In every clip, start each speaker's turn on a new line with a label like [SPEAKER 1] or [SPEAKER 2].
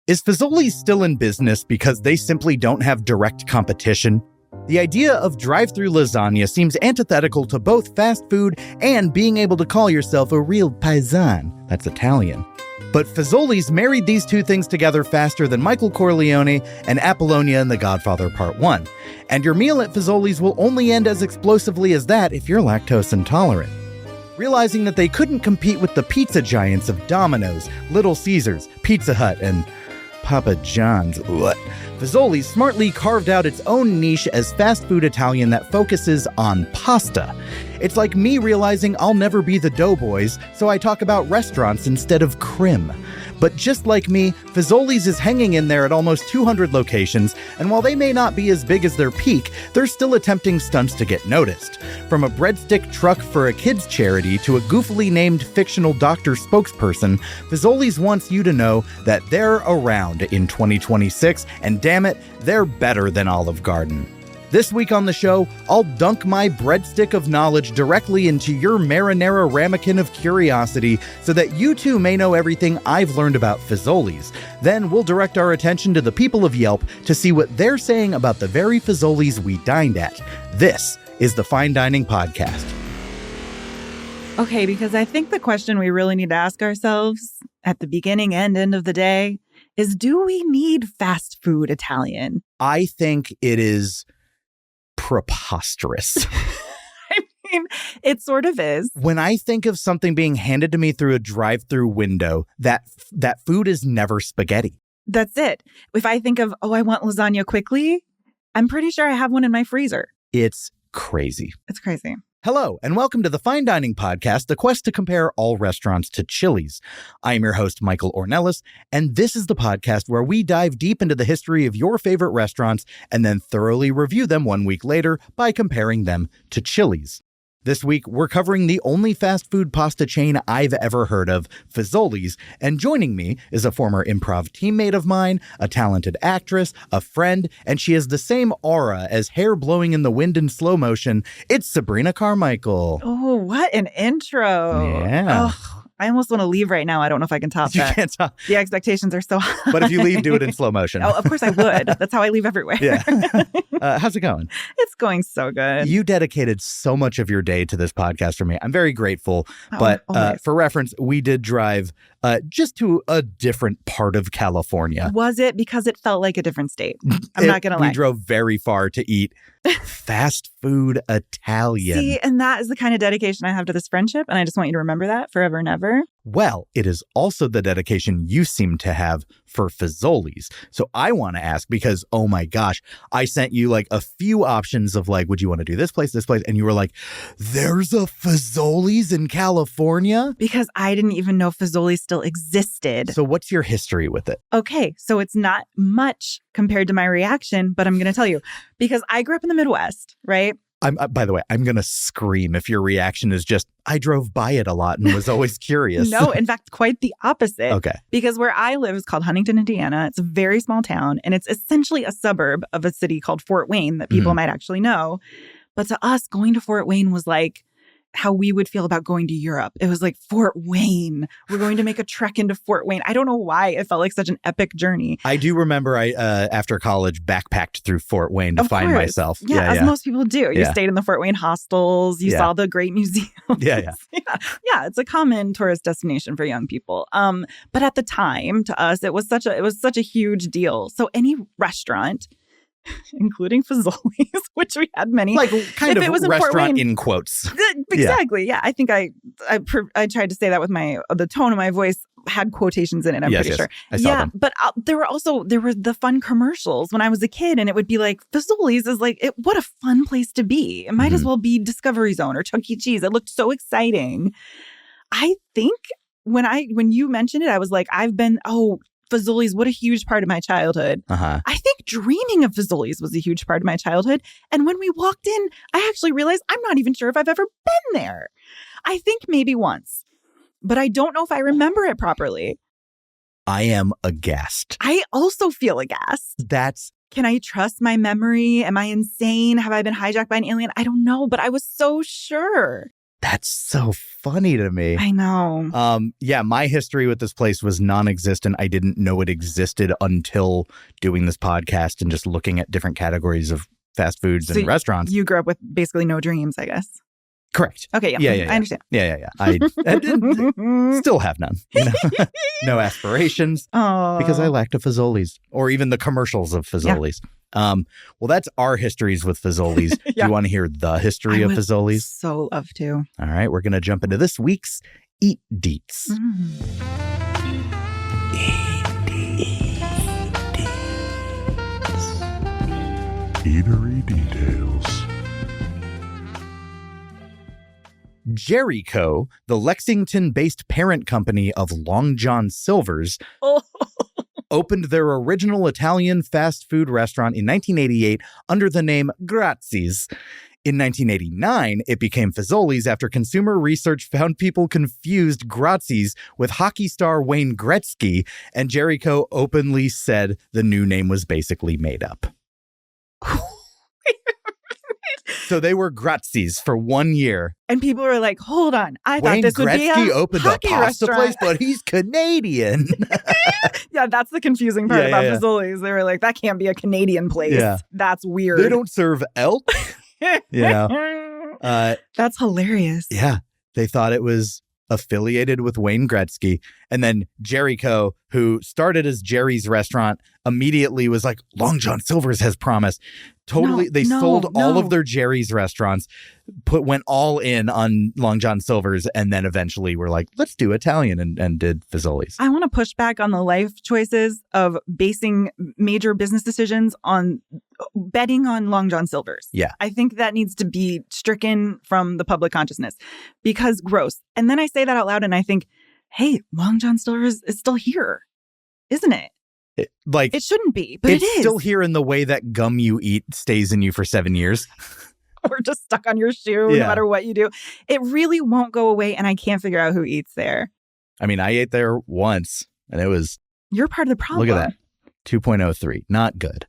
[SPEAKER 1] Is Fazoli's still in business because they simply don't have direct competition? The idea of drive-through lasagna seems antithetical to both fast food and being able to call yourself a real paisan. That's Italian. But Fazoli's married these two things together faster than Michael Corleone and Apollonia in The Godfather Part 1. And your meal at Fazoli's will only end as explosively as that if you're lactose intolerant. Realizing that they couldn't compete with the pizza giants of Domino's, Little Caesars, Pizza Hut, and Papa John's. Fazoli's smartly carved out its own niche as fast food Italian that focuses on pasta. It's like me realizing I'll never be the Doughboys, so I talk about restaurants instead of crim. But just like me, Fazoli's is hanging in there at almost 200 locations, and while they may not be as big as their peak, they're still attempting stunts to get noticed. From a breadstick truck for a kids' charity to a goofily named fictional doctor spokesperson, Fazoli's wants you to know that they're around in 2026, and damn it, they're better than Olive Garden. This week on the show, I'll dunk my breadstick of knowledge directly into your marinara ramekin of curiosity so that you too may know everything I've learned about Fazoli's. Then we'll direct our attention to the people of Yelp to see what they're saying about the very Fazoli's we dined at. This is the Fine Dining Podcast.
[SPEAKER 2] Okay, because I think the question we really need to ask ourselves at the beginning and end of the day is, do we need fast food Italian?
[SPEAKER 1] I think it is preposterous.
[SPEAKER 2] I mean, it sort of is.
[SPEAKER 1] When I think of something being handed to me through a drive-through window, that food is never spaghetti.
[SPEAKER 2] That's it. If I think of, I want lasagna quickly, I'm pretty sure I have one in my freezer.
[SPEAKER 1] It's crazy.
[SPEAKER 2] It's crazy.
[SPEAKER 1] Hello, and welcome to the Fine Dining Podcast, the quest to compare all restaurants to Chili's. I am your host, Michael Ornelas, and this is the podcast where we dive deep into the history of your favorite restaurants and then thoroughly review them 1 week later by comparing them to Chili's. This week, we're covering the only fast food pasta chain I've ever heard of, Fazoli's, and joining me is a former improv teammate of mine, a talented actress, a friend, and she has the same aura as hair blowing in the wind in slow motion. It's Sabrina Carmichael.
[SPEAKER 2] Oh, what an intro.
[SPEAKER 1] Yeah.
[SPEAKER 2] Oh, I almost want to leave right now. I don't know if I can top
[SPEAKER 1] You
[SPEAKER 2] that.
[SPEAKER 1] can't talk.
[SPEAKER 2] The expectations are so high.
[SPEAKER 1] But if you leave, do it in slow motion.
[SPEAKER 2] Oh, of course I would. That's how I leave everywhere.
[SPEAKER 1] Yeah. How's it going?
[SPEAKER 2] It's going so good.
[SPEAKER 1] You dedicated so much of your day to this podcast for me. I'm very grateful. But for reference, we did drive just to a different part of California.
[SPEAKER 2] Was it? Because it felt like a different state. I'm not going to lie.
[SPEAKER 1] We drove very far to eat fast food Italian.
[SPEAKER 2] See, and that is the kind of dedication I have to this friendship. And I just want you to remember that forever and ever.
[SPEAKER 1] Well, it is also the dedication you seem to have for Fazoli's. So I want to ask because, oh my gosh, I sent you like a few options of like, would you want to do this place? And you were like, there's a Fazoli's in California?
[SPEAKER 2] Because I didn't even know Fazoli's still existed.
[SPEAKER 1] So what's your history with it?
[SPEAKER 2] Okay, so it's not much compared to my reaction, but I'm going to tell you. Because I grew up in the Midwest, right?
[SPEAKER 1] By the way, I'm going to scream if your reaction is just, I drove by it a lot and was always curious.
[SPEAKER 2] No, in fact, quite the opposite.
[SPEAKER 1] Okay.
[SPEAKER 2] Because where I live is called Huntington, Indiana. It's a very small town, and it's essentially a suburb of a city called Fort Wayne that people might actually know. But to us, going to Fort Wayne was like how we would feel about going to Europe. It was like, Fort Wayne. We're going to make a trek into Fort Wayne. I don't know why it felt like such an epic journey.
[SPEAKER 1] I do remember I, after college, backpacked through Fort Wayne to find myself.
[SPEAKER 2] Yeah, as most people do. You stayed in the Fort Wayne hostels. You saw the great museums.
[SPEAKER 1] Yeah.
[SPEAKER 2] It's a common tourist destination for young people. But at the time, to us, it was such a huge deal. So any restaurant, including Fazoli's, which we had many.
[SPEAKER 1] Like kind of restaurant in quotes.
[SPEAKER 2] Exactly. Yeah. I think I tried to say that with the tone of my voice had quotations in it. I'm pretty sure.
[SPEAKER 1] I saw them.
[SPEAKER 2] But there were the fun commercials when I was a kid, and it would be like, Fazoli's is like, what a fun place to be. It might as well be Discovery Zone or Chuck E. Cheese. It looked so exciting. I think when you mentioned it, I was like, Fazoli's, what a huge part of my childhood.
[SPEAKER 1] Uh-huh.
[SPEAKER 2] I think dreaming of Fazoli's was a huge part of my childhood. And when we walked in, I actually realized I'm not even sure if I've ever been there. I think maybe once, but I don't know if I remember it properly.
[SPEAKER 1] I am aghast.
[SPEAKER 2] I also feel aghast. Can I trust my memory? Am I insane? Have I been hijacked by an alien? I don't know, but I was so sure.
[SPEAKER 1] That's so funny to me.
[SPEAKER 2] I know.
[SPEAKER 1] Yeah, my history with this place was non-existent. I didn't know it existed until doing this podcast and just looking at different categories of fast foods and restaurants.
[SPEAKER 2] You grew up with basically no dreams, I guess.
[SPEAKER 1] Correct.
[SPEAKER 2] Okay, yeah. I understand.
[SPEAKER 1] Yeah. I still have none. No aspirations because I lacked a Fazoli's or even the commercials of Fazoli's. Yeah. Well, that's our histories with Fazoli's. Yeah. Do you want to hear the history of Fazoli's?
[SPEAKER 2] So love to.
[SPEAKER 1] All right, we're going to jump into this week's Eat Deets.
[SPEAKER 3] Eatery details.
[SPEAKER 1] Jericho, the Lexington-based parent company of Long John Silver's, opened their original Italian fast food restaurant in 1988 under the name Gratzi's. In 1989, it became Fazoli's after consumer research found people confused Gratzi's with hockey star Wayne Gretzky, and Jericho openly said the new name was basically made up. So they were Gratzi's for 1 year.
[SPEAKER 2] And people were like, hold on. I
[SPEAKER 1] Wayne
[SPEAKER 2] thought this
[SPEAKER 1] Gretzky
[SPEAKER 2] would be a
[SPEAKER 1] opened
[SPEAKER 2] hockey
[SPEAKER 1] a pasta
[SPEAKER 2] restaurant.
[SPEAKER 1] place, but he's Canadian.
[SPEAKER 2] Yeah, that's the confusing part about Fazoli's. They were like, that can't be a Canadian place. Yeah. That's weird.
[SPEAKER 1] They don't serve elk.
[SPEAKER 2] That's hilarious.
[SPEAKER 1] Yeah. They thought it was affiliated with Wayne Gretzky. And then Jericho, who started as Jerry's Restaurant, immediately was like, Long John Silver's has promised. They sold all of their Jerry's restaurants, went all in on Long John Silver's, and then eventually were like, let's do Italian and did Fazoli's.
[SPEAKER 2] I want to push back on the life choices of basing major business decisions on betting on Long John Silver's.
[SPEAKER 1] Yeah.
[SPEAKER 2] I think that needs to be stricken from the public consciousness because gross. And then I say that out loud and I think, hey, Long John Silver's is still here, isn't it? It shouldn't be, but it is.
[SPEAKER 1] It's still here in the way that gum you eat stays in you for 7 years.
[SPEAKER 2] Or just stuck on your shoe no matter what you do. It really won't go away, and I can't figure out who eats there.
[SPEAKER 1] I mean, I ate there once, and it was...
[SPEAKER 2] You're part of the problem.
[SPEAKER 1] Look at that. 2.03. Not good.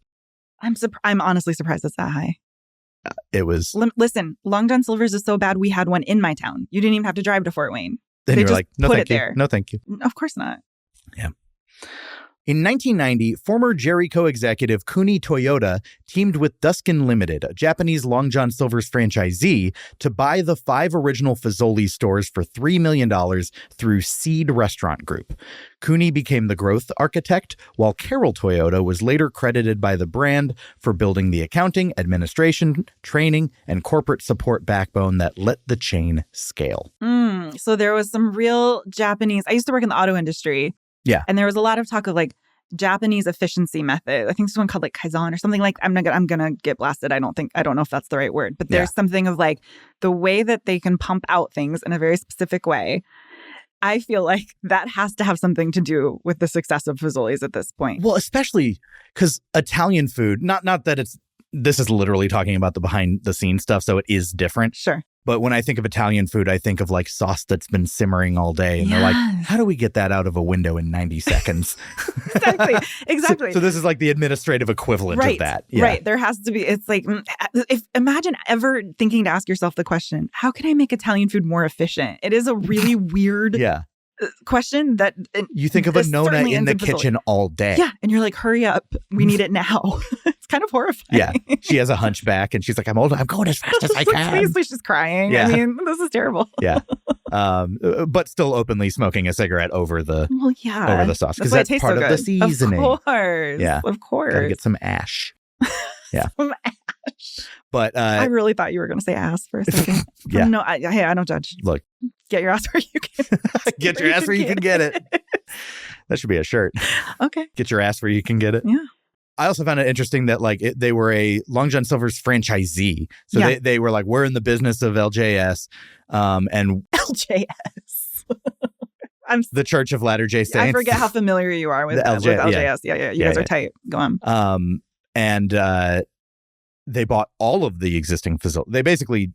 [SPEAKER 2] I'm honestly surprised it's that high.
[SPEAKER 1] It was...
[SPEAKER 2] Listen, Long John Silver's is so bad, we had one in my town. You didn't even have to drive to Fort Wayne.
[SPEAKER 1] Then you were like, no, thank you.
[SPEAKER 2] There.
[SPEAKER 1] No, thank you.
[SPEAKER 2] Of course not.
[SPEAKER 1] Yeah. In 1990, former Jericho executive Kuni Toyota teamed with Duskin Limited, a Japanese Long John Silver's franchisee, to buy the 5 original Fazoli stores for $3 million through Seed Restaurant Group. Kuni became the growth architect, while Carol Toyota was later credited by the brand for building the accounting, administration, training, and corporate support backbone that let the chain scale.
[SPEAKER 2] So there was some real Japanese... I used to work in the auto industry.
[SPEAKER 1] Yeah.
[SPEAKER 2] And there was a lot of talk of like Japanese efficiency method. I think there's one called like Kaizen or something like I'm gonna get blasted. I don't know if that's the right word, but there's something of like the way that they can pump out things in a very specific way. I feel like that has to have something to do with the success of Fazoli's at this point.
[SPEAKER 1] Well, especially because Italian food, not that this is literally talking about the behind the scenes stuff, so it is different.
[SPEAKER 2] Sure.
[SPEAKER 1] But when I think of Italian food, I think of like sauce that's been simmering all day. And they're like, how do we get that out of a window in 90 seconds?
[SPEAKER 2] Exactly.
[SPEAKER 1] So this is like the administrative equivalent of that. Yeah.
[SPEAKER 2] Right. There has to be, it's like, imagine ever thinking to ask yourself the question, how can I make Italian food more efficient? It is a really weird question that...
[SPEAKER 1] You think of a Nona in the kitchen all day.
[SPEAKER 2] Yeah. And you're like, hurry up. We need it now. It's kind of horrifying.
[SPEAKER 1] Yeah. She has a hunchback and she's like, I'm old. I'm going as fast as I can.
[SPEAKER 2] Please, she's crying. Yeah. I mean, this is terrible.
[SPEAKER 1] Yeah. But still openly smoking a cigarette over the sauce. Because that's part of the seasoning.
[SPEAKER 2] Of course.
[SPEAKER 1] Yeah.
[SPEAKER 2] Of course.
[SPEAKER 1] Gotta get some ash. Yeah.
[SPEAKER 2] Some ash.
[SPEAKER 1] But
[SPEAKER 2] I really thought you were going to say ass for a second.
[SPEAKER 1] Yeah.
[SPEAKER 2] No, I don't judge.
[SPEAKER 1] Look.
[SPEAKER 2] Get your ass where you can.
[SPEAKER 1] Get your ass where you can get it. That should be a shirt.
[SPEAKER 2] Okay.
[SPEAKER 1] Get your ass where you can get it.
[SPEAKER 2] Yeah.
[SPEAKER 1] I also found it interesting that like they were a Long John Silver's franchisee. So they were like, we're in the business of LJS. And
[SPEAKER 2] LJS. I'm
[SPEAKER 1] the Church of Latter-day Saints.
[SPEAKER 2] I forget how familiar you are with LJS. Yeah. You guys are tight. Go on.
[SPEAKER 1] And they bought all of the existing facilities. They basically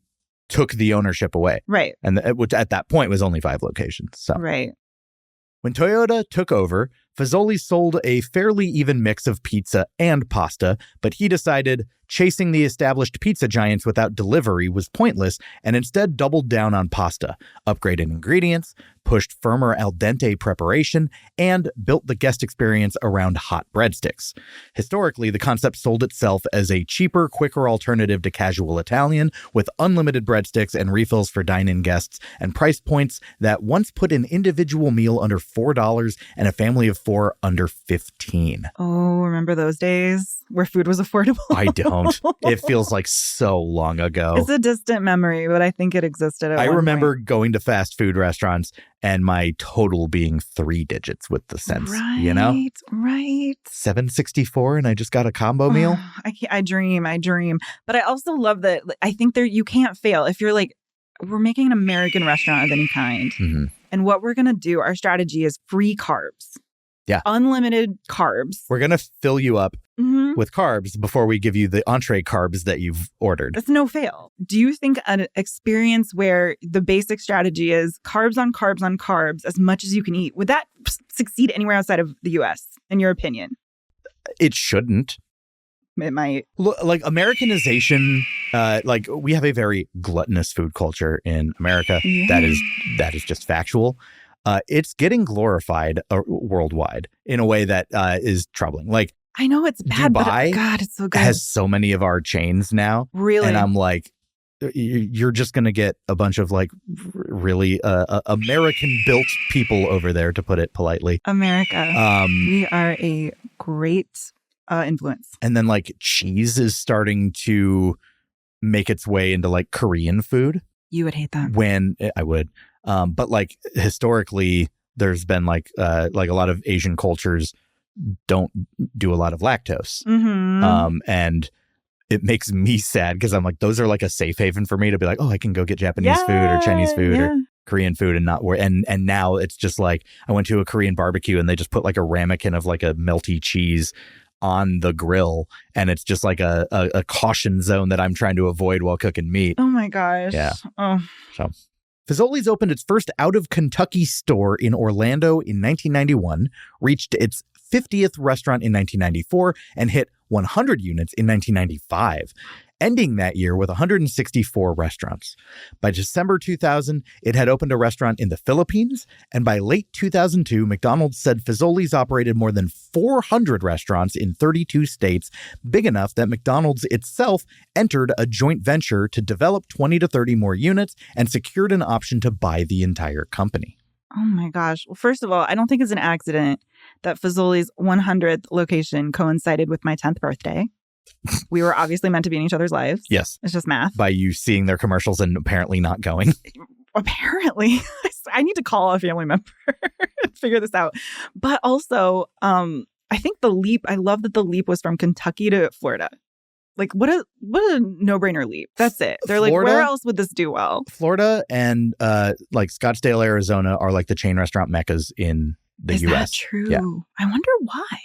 [SPEAKER 1] took the ownership away.
[SPEAKER 2] Right.
[SPEAKER 1] And which at that point was only 5 locations. So.
[SPEAKER 2] Right.
[SPEAKER 1] When Toyota took over, Fazoli sold a fairly even mix of pizza and pasta, but he decided Chasing the established pizza giants without delivery was pointless, and instead doubled down on pasta, upgraded ingredients, pushed firmer al dente preparation, and built the guest experience around hot breadsticks. Historically, the concept sold itself as a cheaper, quicker alternative to casual Italian, with unlimited breadsticks and refills for dine-in guests, and price points that once put an individual meal under $4 and a family of 4 under $15.
[SPEAKER 2] Oh, remember those days where food was affordable?
[SPEAKER 1] I don't. It feels like so long ago.
[SPEAKER 2] It's a distant memory, but I think it existed at
[SPEAKER 1] I
[SPEAKER 2] one
[SPEAKER 1] remember
[SPEAKER 2] point.
[SPEAKER 1] going to fast food restaurants and my total being 3 digits with the cents, you know?
[SPEAKER 2] Right.
[SPEAKER 1] $7.64 and I just got a combo meal.
[SPEAKER 2] I dream. But I also love that I think you can't fail. If you're like, we're making an American restaurant of any kind.
[SPEAKER 1] Mm-hmm.
[SPEAKER 2] And what we're going to do, our strategy is free carbs.
[SPEAKER 1] Yeah.
[SPEAKER 2] Unlimited carbs.
[SPEAKER 1] We're going to fill you up
[SPEAKER 2] Mm-hmm.
[SPEAKER 1] with carbs before we give you the entree carbs that you've ordered.
[SPEAKER 2] That's no fail. Do you think an experience where the basic strategy is carbs on carbs on carbs as much as you can eat, would that succeed anywhere outside of the U.S., in your opinion?
[SPEAKER 1] It shouldn't.
[SPEAKER 2] It might.
[SPEAKER 1] Like Americanization, like we have a very gluttonous food culture in America.
[SPEAKER 2] Yeah.
[SPEAKER 1] That is just factual. It's getting glorified worldwide in a way that is troubling. Like,
[SPEAKER 2] I know it's bad,
[SPEAKER 1] Dubai
[SPEAKER 2] but God, it's so good.
[SPEAKER 1] has so many of our chains now.
[SPEAKER 2] Really?
[SPEAKER 1] And I'm like, you're just going to get a bunch of like really American-built people over there, to put it politely.
[SPEAKER 2] America. We are a great influence.
[SPEAKER 1] And then like cheese is starting to make its way into like Korean food.
[SPEAKER 2] You would hate that.
[SPEAKER 1] When I would. But like historically, there's been like a lot of Asian cultures don't do a lot of lactose.
[SPEAKER 2] Mm-hmm.
[SPEAKER 1] And it makes me sad because I'm like, those are like a safe haven for me to be like, oh, I can go get Japanese food or Chinese food or Korean food and not worry. And now it's just like, I went to a Korean barbecue and they just put like a ramekin of like a melty cheese on the grill. And it's just like a caution zone that I'm trying to avoid while cooking meat.
[SPEAKER 2] Oh my gosh.
[SPEAKER 1] Yeah.
[SPEAKER 2] Oh.
[SPEAKER 1] So Fazoli's opened its first out of Kentucky store in Orlando in 1991, reached its 50th restaurant in 1994, and hit 100 units in 1995, ending that year with 164 restaurants. By December 2000, it had opened a restaurant in the Philippines, and by late 2002, McDonald's said Fazoli's operated more than 400 restaurants in 32 states, big enough that McDonald's itself entered a joint venture to develop 20 to 30 more units and secured an option to buy the entire company.
[SPEAKER 2] Oh my gosh. Well, first of all, I don't think it's an accident that Fazoli's 100th location coincided with my 10th birthday. We were obviously meant to be in each other's lives.
[SPEAKER 1] Yes.
[SPEAKER 2] It's just math.
[SPEAKER 1] By you seeing their commercials and apparently not going.
[SPEAKER 2] Apparently. I need to call a family member and figure this out. But also, I think the leap, I love that the leap was from Kentucky to Florida. Like, what a no-brainer leap. That's it. They're like,
[SPEAKER 1] Florida,
[SPEAKER 2] where else would this do well?
[SPEAKER 1] Florida and like Scottsdale, Arizona are like the chain restaurant meccas in the U.S.
[SPEAKER 2] Is that true?
[SPEAKER 1] Yeah.
[SPEAKER 2] I wonder why.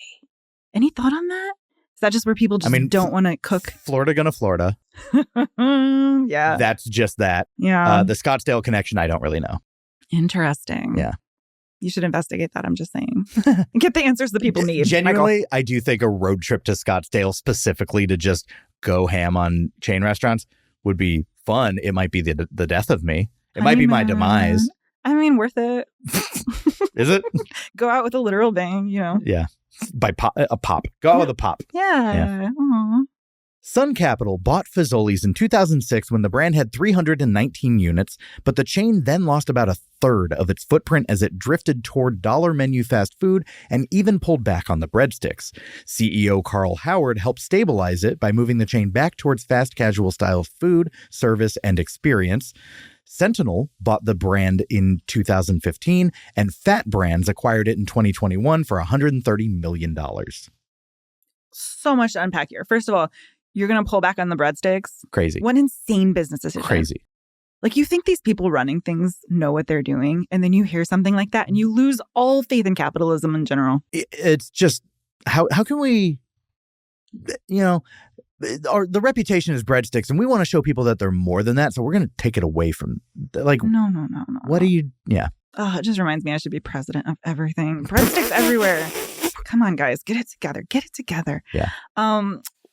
[SPEAKER 2] Any thought on that? Is that just where people just don't want to cook?
[SPEAKER 1] Florida gonna Florida.
[SPEAKER 2] Yeah.
[SPEAKER 1] That's just that.
[SPEAKER 2] Yeah.
[SPEAKER 1] The Scottsdale connection, I don't really know.
[SPEAKER 2] Interesting.
[SPEAKER 1] Yeah.
[SPEAKER 2] You should investigate that, I'm just saying. Get the answers that people need.
[SPEAKER 1] Genuinely,
[SPEAKER 2] Michael.
[SPEAKER 1] I do think a road trip to Scottsdale specifically to just go ham on chain restaurants would be fun. It might be the death of me. It might be my demise.
[SPEAKER 2] I mean, worth it.
[SPEAKER 1] Is it?
[SPEAKER 2] Go out with a literal bang, you know.
[SPEAKER 1] Yeah. By a pop. Go out with a pop.
[SPEAKER 2] Yeah. Aw.
[SPEAKER 1] Sun Capital bought Fazoli's in 2006 when the brand had 319 units, but the chain then lost about a third of its footprint as it drifted toward dollar menu fast food and even pulled back on the breadsticks. CEO Carl Howard helped stabilize it by moving the chain back towards fast casual style food, service, and experience. Sentinel bought the brand in 2015, and Fat Brands acquired it in 2021 for $130 million.
[SPEAKER 2] So much to unpack here. First of all, you're going to pull back on the breadsticks?
[SPEAKER 1] Crazy.
[SPEAKER 2] What insane business decision.
[SPEAKER 1] Crazy.
[SPEAKER 2] Like, you think these people running things know what they're doing, and then you hear something like that and you lose all faith in capitalism in general.
[SPEAKER 1] It's just, how can we, you know, the reputation is breadsticks, and we want to show people that they're more than that, so we're going to take it away from, like,
[SPEAKER 2] No.
[SPEAKER 1] what do you, yeah.
[SPEAKER 2] Oh, it just reminds me I should be president of everything. Breadsticks everywhere. Come on, guys, get it together. Yeah.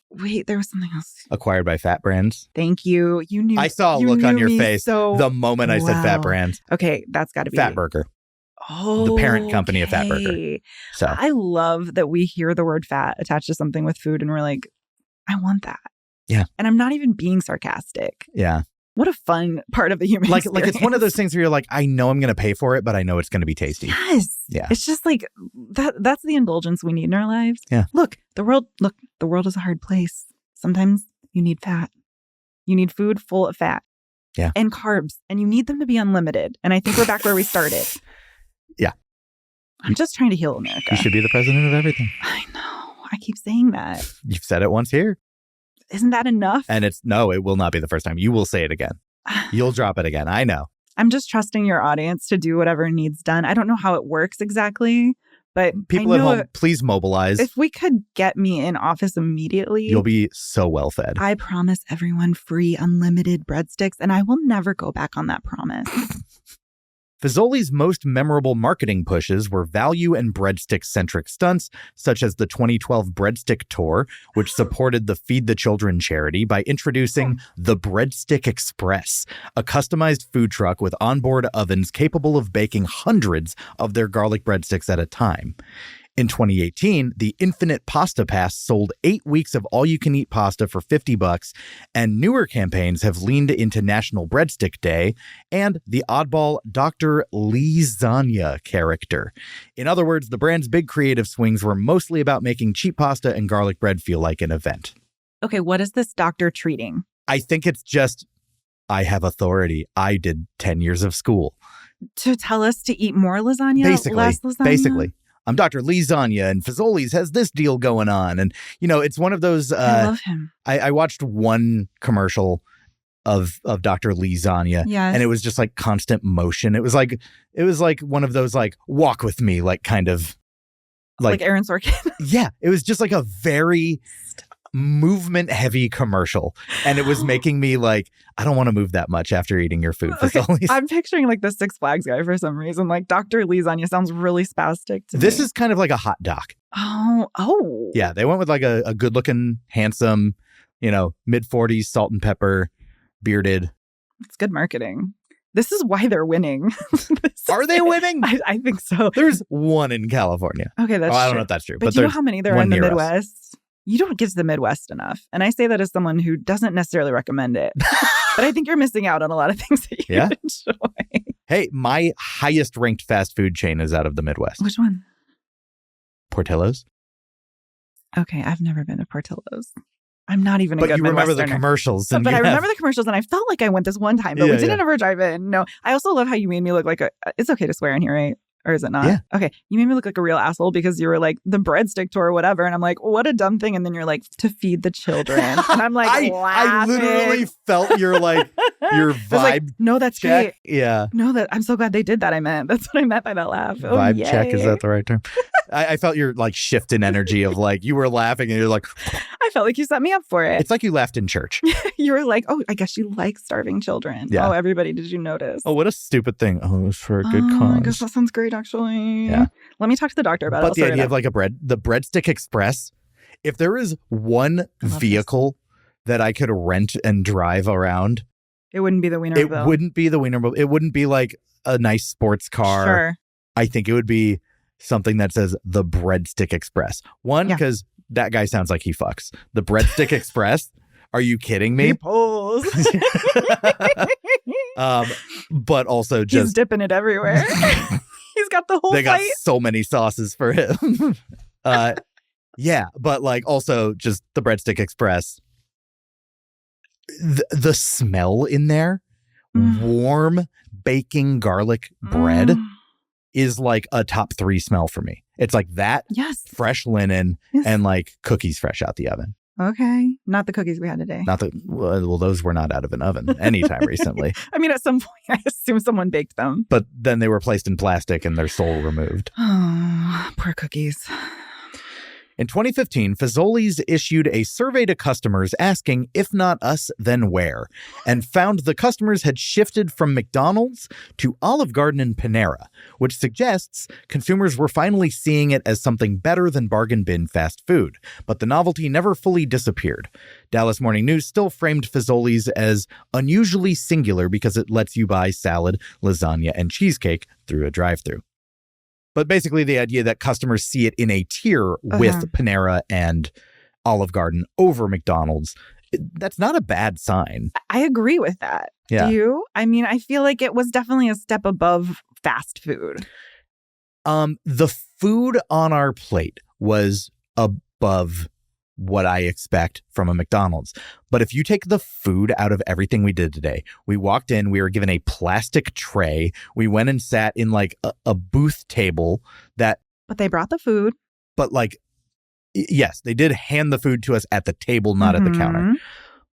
[SPEAKER 2] Wait, there was something else.
[SPEAKER 1] Acquired by Fat Brands.
[SPEAKER 2] Thank you. You knew.
[SPEAKER 1] I saw a
[SPEAKER 2] you
[SPEAKER 1] look on
[SPEAKER 2] knew
[SPEAKER 1] your
[SPEAKER 2] me
[SPEAKER 1] face the moment I said Fat Brands.
[SPEAKER 2] Okay, that's got to be
[SPEAKER 1] Fat Burger.
[SPEAKER 2] Oh,
[SPEAKER 1] the parent company of Fat Burger. So
[SPEAKER 2] I love that we hear the word fat attached to something with food and we're like, I want that.
[SPEAKER 1] Yeah.
[SPEAKER 2] And I'm not even being sarcastic.
[SPEAKER 1] Yeah.
[SPEAKER 2] What a fun part of the human experience.
[SPEAKER 1] It's one of those things where you're like, I know I'm going to pay for it, but I know it's going to be tasty.
[SPEAKER 2] Yes.
[SPEAKER 1] Yeah.
[SPEAKER 2] It's just like that's the indulgence we need in our lives.
[SPEAKER 1] Yeah.
[SPEAKER 2] Look, the world is a hard place. Sometimes you need fat. You need food full of fat.
[SPEAKER 1] Yeah.
[SPEAKER 2] And carbs. And you need them to be unlimited. And I think we're back where we started.
[SPEAKER 1] Yeah.
[SPEAKER 2] I'm just trying to heal America.
[SPEAKER 1] You should be the president of everything.
[SPEAKER 2] I know. I keep saying that.
[SPEAKER 1] You've said it once here.
[SPEAKER 2] Isn't that enough?
[SPEAKER 1] And it will not be the first time. You will say it again. You'll drop it again. I know.
[SPEAKER 2] I'm just trusting your audience to do whatever needs done. I don't know how it works exactly, but
[SPEAKER 1] people at home, please mobilize.
[SPEAKER 2] If we could get me in office immediately,
[SPEAKER 1] you'll be so well fed.
[SPEAKER 2] I promise everyone free, unlimited breadsticks, and I will never go back on that promise.
[SPEAKER 1] Fazoli's most memorable marketing pushes were value and breadstick-centric stunts, such as the 2012 Breadstick Tour, which supported the Feed the Children charity by introducing the Breadstick Express, a customized food truck with onboard ovens capable of baking hundreds of their garlic breadsticks at a time. In 2018, the Infinite Pasta Pass sold 8 weeks of all-you-can-eat pasta for $50, and newer campaigns have leaned into National Breadstick Day and the oddball Dr. Zagna character. In other words, the brand's big creative swings were mostly about making cheap pasta and garlic bread feel like an event.
[SPEAKER 2] Okay, what is this doctor treating?
[SPEAKER 1] I think it's just, I have authority. I did 10 years of school.
[SPEAKER 2] To tell us to eat more lasagna? Less lasagna?
[SPEAKER 1] Basically. I'm Dr. Zagna, and Fazoli's has this deal going on. And, it's one of those...
[SPEAKER 2] I love him.
[SPEAKER 1] I watched one commercial of Dr. Zagna,
[SPEAKER 2] yes.
[SPEAKER 1] And it was just like constant motion. It was like one of those like walk with me, like kind of...
[SPEAKER 2] Like Aaron Sorkin?
[SPEAKER 1] Yeah. It was just like a very movement heavy commercial. And it was making me like, I don't want to move that much after eating your food.
[SPEAKER 2] Okay. I'm picturing like the Six Flags guy for some reason. Like Dr. Zagna sounds really spastic to me.
[SPEAKER 1] This is kind of like a hot doc.
[SPEAKER 2] Oh.
[SPEAKER 1] Yeah. They went with like a good looking, handsome, mid-40s, salt and pepper, bearded.
[SPEAKER 2] It's good marketing. This is why they're winning.
[SPEAKER 1] Are they winning?
[SPEAKER 2] I think so.
[SPEAKER 1] There's one in California.
[SPEAKER 2] Okay, that's true.
[SPEAKER 1] I don't know if that's true.
[SPEAKER 2] But do you know how many there are in the Midwest? You don't get to the Midwest enough. And I say that as someone who doesn't necessarily recommend it. But I think you're missing out on a lot of things that you enjoy.
[SPEAKER 1] Hey, my highest ranked fast food chain is out of the Midwest.
[SPEAKER 2] Which one?
[SPEAKER 1] Portillo's.
[SPEAKER 2] Okay, I've never been to Portillo's. I'm not even a good Midwesterner.
[SPEAKER 1] But you remember the commercials.
[SPEAKER 2] But I remember the commercials, and I felt like I went this one time, but we didn't ever drive in. No, I also love how you made me look like it's okay to swear in here, right? Or is it not?
[SPEAKER 1] Yeah.
[SPEAKER 2] Okay. You made me look like a real asshole because you were like the breadstick tour or whatever. And I'm like, what a dumb thing. And then you're like, to feed the children. And I'm like,
[SPEAKER 1] I literally felt your vibe.
[SPEAKER 2] Like, no, that's
[SPEAKER 1] check.
[SPEAKER 2] Great.
[SPEAKER 1] Yeah.
[SPEAKER 2] No, I'm so glad they did that. That's what I meant by that laugh.
[SPEAKER 1] Vibe check. Is that the right term? I felt your shift in energy of you were laughing and you're like.
[SPEAKER 2] I felt like you set me up for it.
[SPEAKER 1] It's like you laughed in church.
[SPEAKER 2] You were like, oh, I guess you like starving children.
[SPEAKER 1] Yeah.
[SPEAKER 2] Oh, everybody, did you notice?
[SPEAKER 1] Oh, what a stupid thing. Oh, it was for a good cause.
[SPEAKER 2] I guess that sounds great, actually.
[SPEAKER 1] Yeah.
[SPEAKER 2] Let me talk to the doctor about it.
[SPEAKER 1] But the idea of the Breadstick Express, if there is one vehicle that I could rent and drive around.
[SPEAKER 2] It wouldn't be the Wienermobile.
[SPEAKER 1] It wouldn't be the Wienermobile. It wouldn't be like a nice sports car.
[SPEAKER 2] Sure.
[SPEAKER 1] I think it would be something that says the Breadstick Express. One, because that guy sounds like he fucks. The Breadstick Express. Are you kidding me?
[SPEAKER 2] He pulls.
[SPEAKER 1] But also just...
[SPEAKER 2] He's dipping it everywhere. He's got the whole
[SPEAKER 1] They got
[SPEAKER 2] fight.
[SPEAKER 1] so many sauces for him. Yeah, but also just the Breadstick Express. The smell in there, warm baking garlic bread is like a top 3 smell for me. It's like that, fresh linen, and cookies fresh out the oven.
[SPEAKER 2] Okay. Not the cookies we had today.
[SPEAKER 1] Well, those were not out of an oven anytime recently.
[SPEAKER 2] I mean, at some point, I assume someone baked them.
[SPEAKER 1] But then they were placed in plastic and their sole removed.
[SPEAKER 2] Oh, poor cookies.
[SPEAKER 1] In 2015, Fazoli's issued a survey to customers asking, if not us, then where, and found the customers had shifted from McDonald's to Olive Garden and Panera, which suggests consumers were finally seeing it as something better than bargain bin fast food. But the novelty never fully disappeared. Dallas Morning News still framed Fazoli's as unusually singular because it lets you buy salad, lasagna, and cheesecake through a drive-thru. But basically the idea that customers see it in a tier with Panera and Olive Garden over McDonald's, that's not a bad sign.
[SPEAKER 2] I agree with that.
[SPEAKER 1] Yeah.
[SPEAKER 2] Do you? I mean, I feel like it was definitely a step above fast food.
[SPEAKER 1] The food on our plate was above what I expect from a McDonald's. But if you take the food out of everything we did today, we walked in, we were given a plastic tray. We went and sat in like a booth table that...
[SPEAKER 2] But they brought the food.
[SPEAKER 1] But like, yes, they did hand the food to us at the table, not at the counter.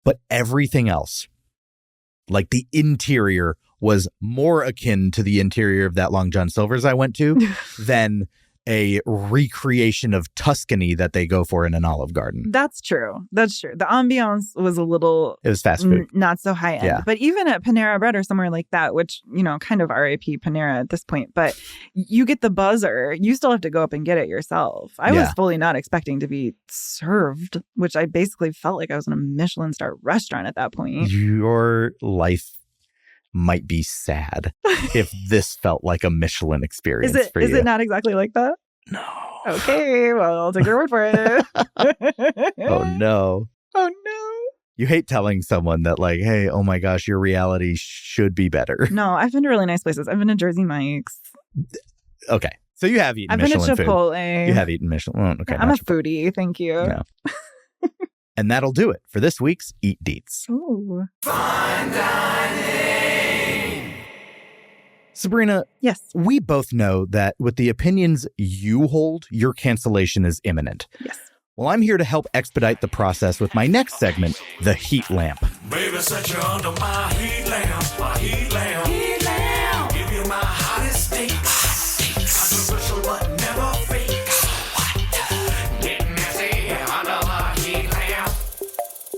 [SPEAKER 1] But everything else, like the interior, was more akin to the interior of that Long John Silver's I went to than a recreation of Tuscany that they go for in an Olive Garden.
[SPEAKER 2] That's true. That's true. The ambiance was a little...
[SPEAKER 1] It was fast food.
[SPEAKER 2] Not so high end.
[SPEAKER 1] Yeah.
[SPEAKER 2] But even at Panera Bread or somewhere like that, which, you know, kind of RIP Panera at this point, but you get the buzzer. You still have to go up and get it yourself. I was fully not expecting to be served, which I basically felt like I was in a Michelin star restaurant at that point.
[SPEAKER 1] Your life might be sad if this felt like a Michelin experience for you.
[SPEAKER 2] Is it not exactly like that?
[SPEAKER 1] No.
[SPEAKER 2] Okay, well, I'll take your word for it.
[SPEAKER 1] Oh, no.
[SPEAKER 2] Oh, no.
[SPEAKER 1] You hate telling someone that, like, hey, oh my gosh, your reality should be better.
[SPEAKER 2] No, I've been to really nice places. I've been to Jersey Mike's.
[SPEAKER 1] Okay. So you have eaten Michelin food.
[SPEAKER 2] I've been to Chipotle.
[SPEAKER 1] You have eaten Michelin. Well, okay,
[SPEAKER 2] I'm a foodie. Thank you.
[SPEAKER 1] No. And that'll do it for this week's Eat Deets.
[SPEAKER 2] Ooh.
[SPEAKER 4] Fine dining.
[SPEAKER 1] Sabrina,
[SPEAKER 2] yes,
[SPEAKER 1] we both know that with the opinions you hold, your cancellation is imminent.
[SPEAKER 2] Yes.
[SPEAKER 1] Well, I'm here to help expedite the process with my next segment, The Heat Lamp.
[SPEAKER 4] Baby, set you under my heat lamp, my heat lamp. Heat lamp. Give you my hottest steaks. Controversial but never fake. Get nasty under my heat lamp.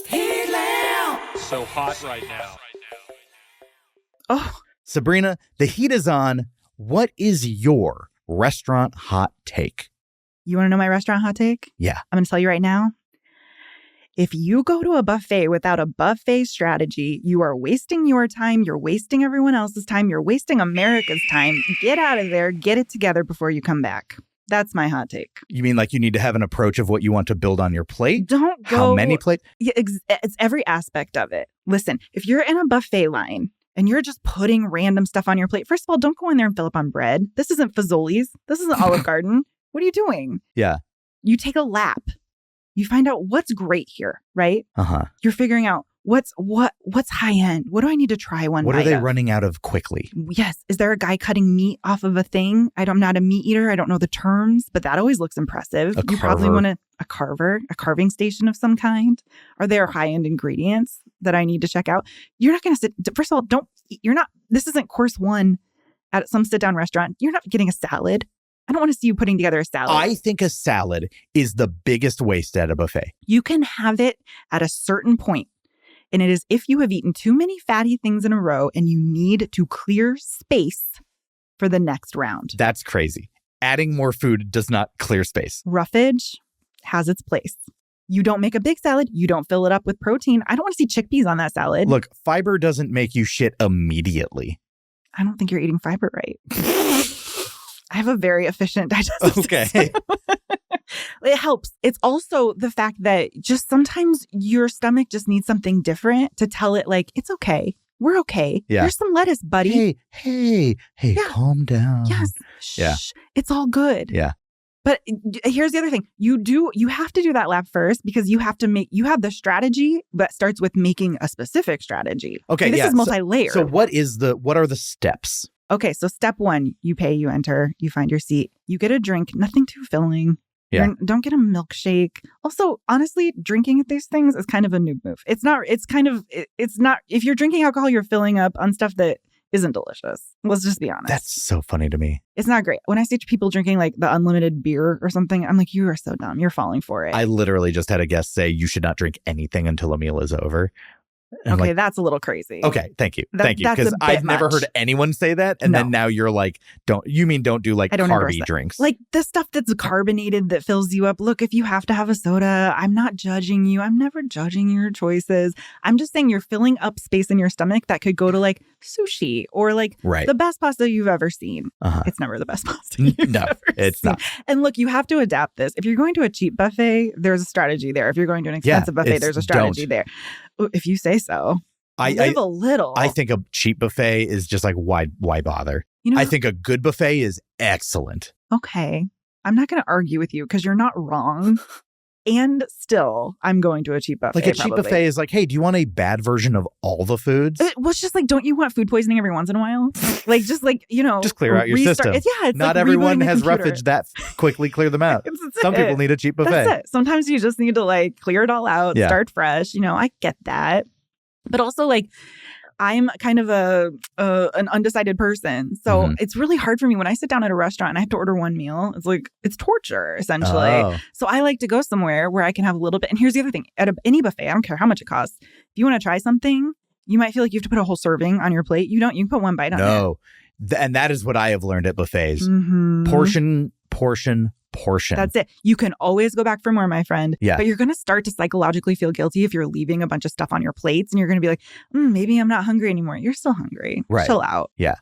[SPEAKER 4] Heat lamp.
[SPEAKER 5] So hot right now.
[SPEAKER 2] Oh.
[SPEAKER 1] Sabrina, the heat is on. What is your restaurant hot take?
[SPEAKER 2] You want to know my restaurant hot take?
[SPEAKER 1] Yeah.
[SPEAKER 2] I'm going to tell you right now. If you go to a buffet without a buffet strategy, you are wasting your time. You're wasting everyone else's time. You're wasting America's time. Get out of there. Get it together before you come back. That's my hot take.
[SPEAKER 1] You mean like you need to have an approach of what you want to build on your plate?
[SPEAKER 2] Don't go.
[SPEAKER 1] How many plates?
[SPEAKER 2] Yeah, it's every aspect of it. Listen, if you're in a buffet line and you're just putting random stuff on your plate, first of all, don't go in there and fill up on bread. This isn't Fazoli's. This isn't Olive Garden. What are you doing?
[SPEAKER 1] Yeah.
[SPEAKER 2] You take a lap. You find out what's great here, right?
[SPEAKER 1] Uh-huh.
[SPEAKER 2] You're figuring out what's high end. What do I need to try one?
[SPEAKER 1] What are they running out of quickly?
[SPEAKER 2] Yes. Is there a guy cutting meat off of a thing? I'm not a meat eater. I don't know the terms, but that always looks impressive. You probably want a carving station of some kind. Are there high end ingredients that I need to check out? You're not going to sit. First of all, this isn't course one at some sit down restaurant. You're not getting a salad. I don't want to see you putting together a salad.
[SPEAKER 1] I think a salad is the biggest waste at a buffet.
[SPEAKER 2] You can have it at a certain point. And it is if you have eaten too many fatty things in a row and you need to clear space for the next round.
[SPEAKER 1] That's crazy. Adding more food does not clear space.
[SPEAKER 2] Roughage has its place. You don't make a big salad. You don't fill it up with protein. I don't want to see chickpeas on that salad.
[SPEAKER 1] Look, fiber doesn't make you shit immediately.
[SPEAKER 2] I don't think you're eating fiber right. I have a very efficient digestive system. It helps. It's also the fact that just sometimes your stomach just needs something different to tell it like, it's okay. We're okay.
[SPEAKER 1] Yeah.
[SPEAKER 2] Here's some lettuce, buddy.
[SPEAKER 1] Hey, yeah. Calm down.
[SPEAKER 2] Yes. Shh. Yeah. It's all good.
[SPEAKER 1] Yeah.
[SPEAKER 2] But here's the other thing. You have to do that lap first because you have the strategy that starts with making a specific strategy.
[SPEAKER 1] Okay.
[SPEAKER 2] This is multi-layered.
[SPEAKER 1] So what are the steps?
[SPEAKER 2] Okay. So step one, you pay, you enter, you find your seat, you get a drink, nothing too filling.
[SPEAKER 1] Yeah.
[SPEAKER 2] Don't get a milkshake. Also, honestly, drinking at these things is kind of a noob move. It's not, if you're drinking alcohol, you're filling up on stuff that isn't delicious. Let's just be honest.
[SPEAKER 1] That's so funny to me.
[SPEAKER 2] It's not great. When I see people drinking like the unlimited beer or something, I'm like, you are so dumb. You're falling for it.
[SPEAKER 1] I literally just had a guest say you should not drink anything until a meal is over. And I'm
[SPEAKER 2] okay,
[SPEAKER 1] like,
[SPEAKER 2] that's a little crazy.
[SPEAKER 1] okay, thank you. Thank you.
[SPEAKER 2] That's
[SPEAKER 1] Because
[SPEAKER 2] a bit
[SPEAKER 1] I've never
[SPEAKER 2] much.
[SPEAKER 1] heard anyone say that. And then
[SPEAKER 2] No.
[SPEAKER 1] now you're like, don't do like
[SPEAKER 2] I don't endorse
[SPEAKER 1] carby
[SPEAKER 2] that.
[SPEAKER 1] drinks.
[SPEAKER 2] Like the stuff that's carbonated that fills you up. Look, if you have to have a soda, I'm not judging you. I'm never judging your choices. I'm just saying you're filling up space in your stomach that could go to like sushi or like
[SPEAKER 1] right.
[SPEAKER 2] the best pasta you've ever seen.
[SPEAKER 1] Uh-huh.
[SPEAKER 2] It's never the best pasta you've
[SPEAKER 1] No,
[SPEAKER 2] ever
[SPEAKER 1] it's
[SPEAKER 2] seen.
[SPEAKER 1] not.
[SPEAKER 2] And look, you have to adapt this. If you're going to a cheap buffet, there's a strategy there. If you're going to an expensive buffet, there's a strategy there. If you say so. Live a little.
[SPEAKER 1] I think a cheap buffet is just like, why bother?
[SPEAKER 2] You know,
[SPEAKER 1] I think a good buffet is excellent.
[SPEAKER 2] okay, I'm not going to argue with you because you're not wrong. And still, I'm going to a cheap buffet.
[SPEAKER 1] Like a cheap buffet is like, hey, do you want a bad version of all the foods?
[SPEAKER 2] Well, it's just like, don't you want food poisoning every once in a while? Like, just like,
[SPEAKER 1] just clear out your system.
[SPEAKER 2] It's
[SPEAKER 1] not
[SPEAKER 2] like
[SPEAKER 1] everyone
[SPEAKER 2] rebooting the
[SPEAKER 1] has
[SPEAKER 2] computer.
[SPEAKER 1] roughage that quickly. Clear them out.
[SPEAKER 2] That's
[SPEAKER 1] Some
[SPEAKER 2] it.
[SPEAKER 1] people need a cheap buffet.
[SPEAKER 2] That's it. Sometimes you just need to like clear it all out,
[SPEAKER 1] Yeah.
[SPEAKER 2] start fresh. I get that. But also like, I'm kind of an undecided person. So it's really hard for me when I sit down at a restaurant and I have to order one meal. It's like, it's torture, essentially.
[SPEAKER 1] Oh.
[SPEAKER 2] So I like to go somewhere where I can have a little bit. And here's the other thing. At any buffet, I don't care how much it costs. If you want to try something, you might feel like you have to put a whole serving on your plate. You don't. You can put one bite on it.
[SPEAKER 1] No. And that is what I have learned at buffets.
[SPEAKER 2] Mhm.
[SPEAKER 1] Portion.
[SPEAKER 2] That's it. You can always go back for more, my friend.
[SPEAKER 1] Yeah.
[SPEAKER 2] But you're going to start to psychologically feel guilty if you're leaving a bunch of stuff on your plates and you're going to be like, maybe I'm not hungry anymore. You're still hungry.
[SPEAKER 1] Right.
[SPEAKER 2] Chill out.
[SPEAKER 1] Yeah.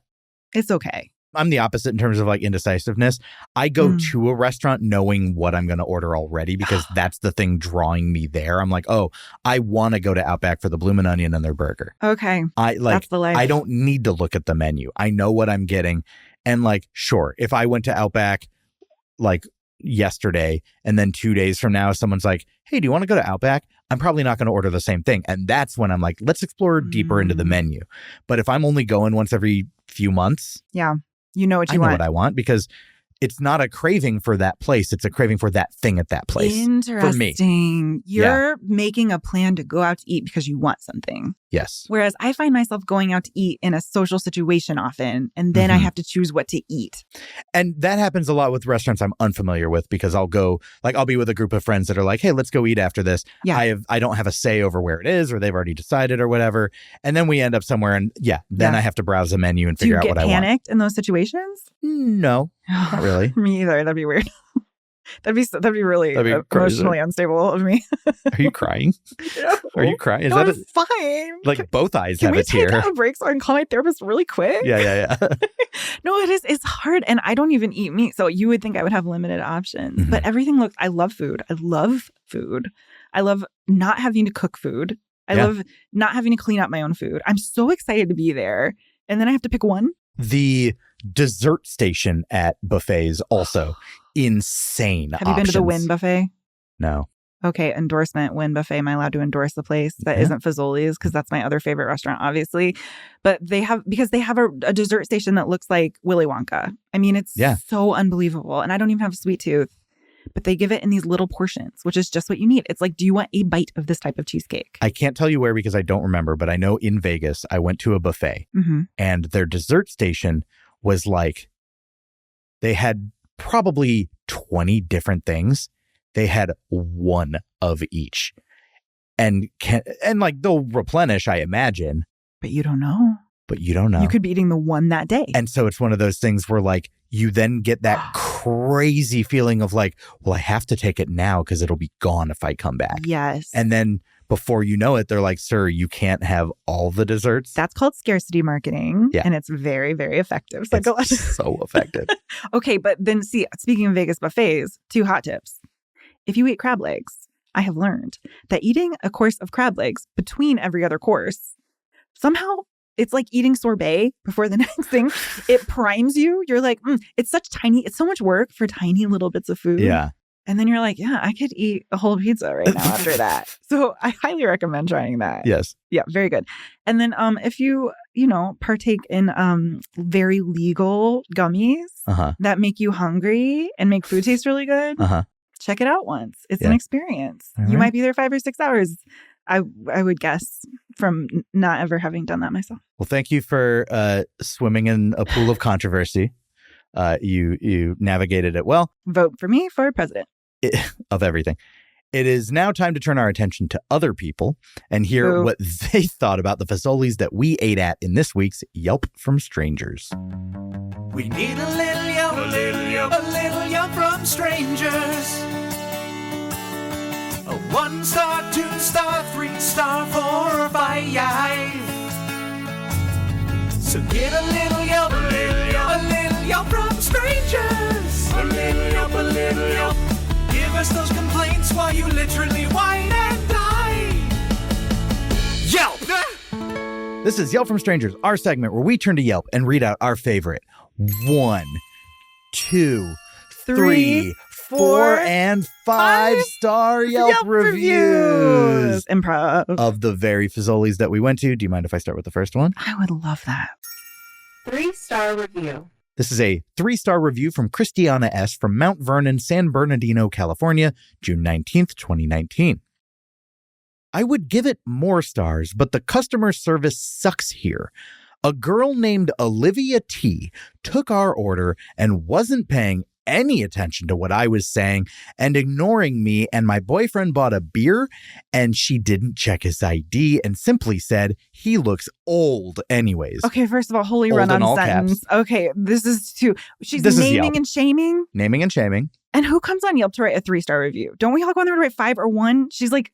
[SPEAKER 2] It's okay.
[SPEAKER 1] I'm the opposite in terms of like indecisiveness. I go to a restaurant knowing what I'm going to order already because that's the thing drawing me there. I'm like, oh, I want to go to Outback for the bloomin' onion and their burger.
[SPEAKER 2] Okay.
[SPEAKER 1] That's
[SPEAKER 2] the life.
[SPEAKER 1] I don't need to look at the menu. I know what I'm getting. And like, sure, if I went to Outback like yesterday and then 2 days from now someone's like, hey, do you want to go to Outback? I'm probably not going to order the same thing. And that's when I'm like, let's explore deeper into the menu. But if I'm only going once every few months,
[SPEAKER 2] yeah, you know what
[SPEAKER 1] I
[SPEAKER 2] you
[SPEAKER 1] know
[SPEAKER 2] want.
[SPEAKER 1] what I want because it's not a craving for that place. It's a craving for that thing at that place.
[SPEAKER 2] Interesting.
[SPEAKER 1] For me.
[SPEAKER 2] You're making a plan to go out to eat because you want something.
[SPEAKER 1] Yes.
[SPEAKER 2] Whereas I find myself going out to eat in a social situation often, and then I have to choose what to eat.
[SPEAKER 1] And that happens a lot with restaurants I'm unfamiliar with because I'll be with a group of friends that are like, hey, let's go eat after this.
[SPEAKER 2] Yeah.
[SPEAKER 1] I don't have a say over where it is or they've already decided or whatever. And then we end up somewhere and then I have to browse the menu and figure out what I want.
[SPEAKER 2] Do you get panicked in those situations?
[SPEAKER 1] No, not really.
[SPEAKER 2] Me either. That'd be weird. That'd be really emotionally unstable of me.
[SPEAKER 1] Are you crying?
[SPEAKER 2] No.
[SPEAKER 1] Are you crying? Is
[SPEAKER 2] No,
[SPEAKER 1] that
[SPEAKER 2] I'm fine.
[SPEAKER 1] like both eyes
[SPEAKER 2] Can
[SPEAKER 1] have
[SPEAKER 2] we
[SPEAKER 1] a tear?
[SPEAKER 2] take a break so I can call my therapist really quick?
[SPEAKER 1] Yeah.
[SPEAKER 2] No, it is. It's hard. And I don't even eat meat. So you would think I would have limited options. But everything I love food. I love food. I love not having to cook food. I love not having to clean up my own food. I'm so excited to be there. And then I have to pick one.
[SPEAKER 1] The dessert station at buffets also insane.
[SPEAKER 2] Have you been to the Wynn buffet?
[SPEAKER 1] No.
[SPEAKER 2] Okay, endorsement, Wynn buffet. Am I allowed to endorse the place that isn't Fazoli's? Because that's my other favorite restaurant, obviously. But they have a dessert station that looks like Willy Wonka. I mean, it's so unbelievable. And I don't even have a sweet tooth. But they give it in these little portions, which is just what you need. It's like, do you want a bite of this type of cheesecake?
[SPEAKER 1] I can't tell you where because I don't remember, but I know in Vegas, I went to a buffet and their dessert station was like, they had probably 20 different things. They had one of each. And like they'll replenish, I imagine.
[SPEAKER 2] But you don't know. You could be eating the one that day.
[SPEAKER 1] And so it's one of those things where like you then get that crazy feeling of like, well, I have to take it now because it'll be gone if I come back.
[SPEAKER 2] Yes.
[SPEAKER 1] And then before you know it, they're like, sir, you can't have all the desserts.
[SPEAKER 2] That's called scarcity marketing.
[SPEAKER 1] Yeah.
[SPEAKER 2] And it's very, very effective.
[SPEAKER 1] It's so effective.
[SPEAKER 2] Okay. But then speaking of Vegas buffets, 2 hot tips. If you eat crab legs, I have learned that eating a course of crab legs between every other course, somehow it's like eating sorbet before the next thing. It primes you. You're like, it's so much work for tiny little bits of food.
[SPEAKER 1] Yeah.
[SPEAKER 2] And then you're like, yeah, I could eat a whole pizza right now after that. So I highly recommend trying that.
[SPEAKER 1] Yes.
[SPEAKER 2] Yeah, very good. And then if you partake in very legal gummies that make you hungry and make food taste really good, check it out once. It's an experience.
[SPEAKER 1] All
[SPEAKER 2] You
[SPEAKER 1] right.
[SPEAKER 2] might be there 5 or 6 hours. I would guess from not ever having done that myself.
[SPEAKER 1] Well, thank you for swimming in a pool of controversy. You navigated it well.
[SPEAKER 2] Vote for me for president.
[SPEAKER 1] Of everything. It is now time to turn our attention to other people and hear what they thought about the Fazolis that we ate at in this week's Yelp from Strangers.
[SPEAKER 4] We need a little yelp, a little yelp, a little yelp from strangers. A 1-star, 2-star, 3-star, 4 or 5. So get a little yelp, a little yelp, a little yelp from strangers. A little yelp, a little yelp. Give us those complaints while you literally whine and die. Yelp!
[SPEAKER 1] This is Yelp from Strangers, our segment where we turn to Yelp and read out our favorite 1, 2, 3, 4, and 5-star Yelp reviews.
[SPEAKER 2] Improv.
[SPEAKER 1] Of the very Fazolis that we went to. Do you mind if I start with the first one?
[SPEAKER 2] I would love that.
[SPEAKER 5] 3-star review.
[SPEAKER 1] This is a 3-star review from Christiana S. from Mount Vernon, San Bernardino, California, June 19th, 2019. I would give it more stars, but the customer service sucks here. A girl named Olivia T. took our order and wasn't paying any attention to what I was saying and ignoring me, and my boyfriend bought a beer and she didn't check his ID and simply said, he looks old anyways.
[SPEAKER 2] Okay, first of all, holy
[SPEAKER 1] Old in
[SPEAKER 2] run-on
[SPEAKER 1] all
[SPEAKER 2] sentence.
[SPEAKER 1] caps.
[SPEAKER 2] Okay, this is too... She's
[SPEAKER 1] This is
[SPEAKER 2] naming
[SPEAKER 1] Yelp.
[SPEAKER 2] and shaming?
[SPEAKER 1] Naming and shaming.
[SPEAKER 2] And who comes on Yelp to write a 3-star review? Don't we all go on there to write 5 or 1? She's like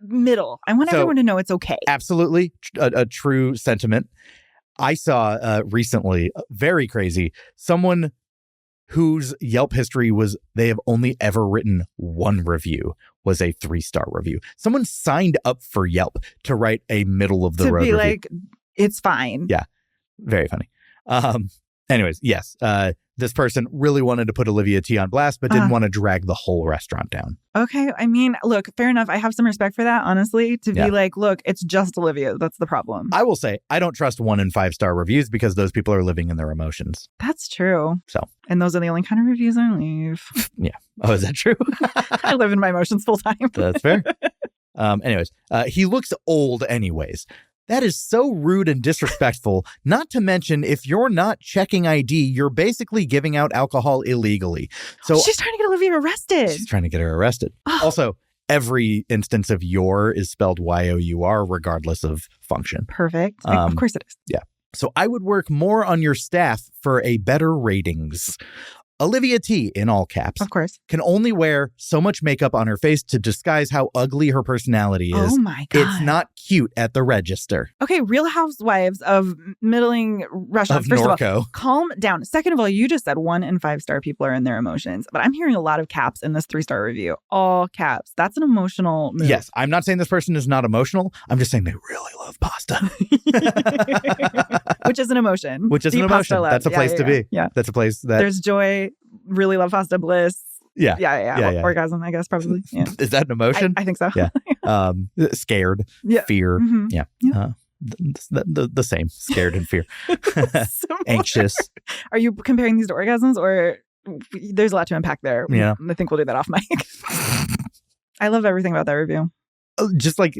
[SPEAKER 2] middle. I want
[SPEAKER 1] So,
[SPEAKER 2] everyone to know it's okay.
[SPEAKER 1] Absolutely a true sentiment. I saw recently, very crazy, someone whose Yelp history was they have only ever written 1 review was a 3-star review. Someone signed up for Yelp to write a middle of the road
[SPEAKER 2] To be
[SPEAKER 1] review.
[SPEAKER 2] like, it's fine.
[SPEAKER 1] Yeah, very funny. Anyways, yes, this person really wanted to put Olivia T on blast, but didn't want to drag the whole restaurant down.
[SPEAKER 2] Okay, I mean, look, fair enough. I have some respect for that, honestly, to
[SPEAKER 1] Yeah.
[SPEAKER 2] be like, look, it's just Olivia. That's the problem.
[SPEAKER 1] I will say, I don't trust 1 and 5-star reviews because those people are living in their emotions.
[SPEAKER 2] That's true.
[SPEAKER 1] So.
[SPEAKER 2] And those are the only kind of reviews I leave.
[SPEAKER 1] Yeah. Oh, is that true?
[SPEAKER 2] I live in my emotions full time.
[SPEAKER 1] That's fair. Anyways, he looks old anyways. That is so rude and disrespectful, not to mention if you're not checking ID, you're basically giving out alcohol illegally. So
[SPEAKER 2] She's trying to get Olivia arrested.
[SPEAKER 1] she's trying to get her arrested.
[SPEAKER 2] Oh.
[SPEAKER 1] Also, every instance of your is spelled Y-O-U-R regardless of function.
[SPEAKER 2] Perfect. Of course it is.
[SPEAKER 1] Yeah. So I would work more on your staff for a better ratings. Olivia T, in all caps,
[SPEAKER 2] Of course.
[SPEAKER 1] can only wear so much makeup on her face to disguise how ugly her personality is.
[SPEAKER 2] Oh my God.
[SPEAKER 1] It's not cute at the register.
[SPEAKER 2] Okay, Real Housewives of middling restaurants.
[SPEAKER 1] Of
[SPEAKER 2] First of all,
[SPEAKER 1] Norco.
[SPEAKER 2] calm down. Second of all, you just said 1 and 5-star people are in their emotions, but I'm hearing a lot of caps in this 3-star review. All caps. That's an emotional move.
[SPEAKER 1] Yes, I'm not saying this person is not emotional. I'm just saying they really love pasta.
[SPEAKER 2] Which is an emotion.
[SPEAKER 1] Which is
[SPEAKER 2] Deep
[SPEAKER 1] an
[SPEAKER 2] pasta
[SPEAKER 1] emotion.
[SPEAKER 2] love.
[SPEAKER 1] That's a
[SPEAKER 2] Yeah,
[SPEAKER 1] place
[SPEAKER 2] yeah,
[SPEAKER 1] to be.
[SPEAKER 2] Yeah.
[SPEAKER 1] That's a place that...
[SPEAKER 2] There's joy, really love pasta, bliss.
[SPEAKER 1] Yeah.
[SPEAKER 2] Yeah. Orgasm, I guess, probably. Yeah.
[SPEAKER 1] Is that an emotion?
[SPEAKER 2] I think so.
[SPEAKER 1] Yeah. Scared,
[SPEAKER 2] Yeah.
[SPEAKER 1] fear.
[SPEAKER 2] Mhm.
[SPEAKER 1] Yeah.
[SPEAKER 2] Yeah.
[SPEAKER 1] The same. Scared and fear.
[SPEAKER 2] So-
[SPEAKER 1] Anxious.
[SPEAKER 2] Are you comparing these to orgasms, or there's a lot to unpack there?
[SPEAKER 1] Yeah.
[SPEAKER 2] I think we'll do that off mic. I love everything about that review.
[SPEAKER 1] Just like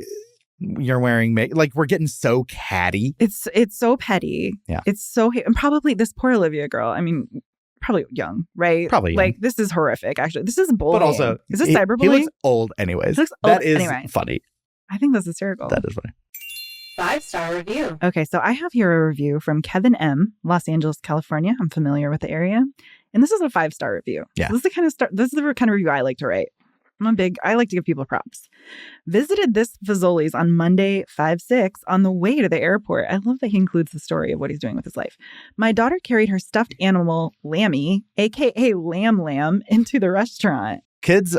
[SPEAKER 1] you're wearing like we're getting so catty.
[SPEAKER 2] It's so petty.
[SPEAKER 1] Yeah.
[SPEAKER 2] It's so and probably this poor Olivia girl. I mean, probably young, right?
[SPEAKER 1] Probably young.
[SPEAKER 2] Like this is horrific. Actually, this is bullying.
[SPEAKER 1] But also,
[SPEAKER 2] is this
[SPEAKER 1] he
[SPEAKER 2] cyberbullying?
[SPEAKER 1] looks old anyways.
[SPEAKER 2] He looks old
[SPEAKER 1] That is
[SPEAKER 2] anyway.
[SPEAKER 1] funny.
[SPEAKER 2] I think that's hysterical.
[SPEAKER 1] That is funny.
[SPEAKER 5] 5-star review.
[SPEAKER 2] Okay, so I have here a review from Kevin M., Los Angeles, California. I'm familiar with the area, and this is a 5-star review.
[SPEAKER 1] Yeah.
[SPEAKER 2] So this is the kind of review I like to write. I like to give people props. Visited this Fazoli's on Monday, 5/6, on the way to the airport. I love that he includes the story of what he's doing with his life. My daughter carried her stuffed animal, Lammy, aka Lamb, into the restaurant.
[SPEAKER 1] Kids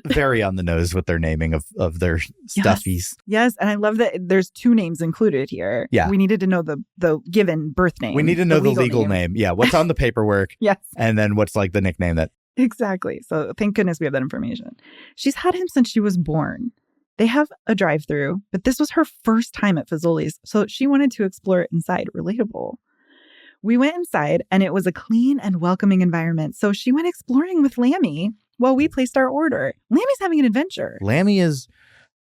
[SPEAKER 1] very on the nose with their naming of their stuffies.
[SPEAKER 2] Yes, and I love that there's 2 names included here.
[SPEAKER 1] Yeah.
[SPEAKER 2] We needed to know the given birth name.
[SPEAKER 1] We need to know the legal name. Yeah. What's on the paperwork
[SPEAKER 2] Yes.
[SPEAKER 1] and then what's like the nickname that...
[SPEAKER 2] Exactly. So thank goodness we have that information. She's had him since she was born. They have a drive-through, but this was her first time at Fazoli's, so she wanted to explore it inside. Relatable. We went inside, and it was a clean and welcoming environment, so she went exploring with Lammy while we placed our order. Lammy's having an adventure.
[SPEAKER 1] Lammy is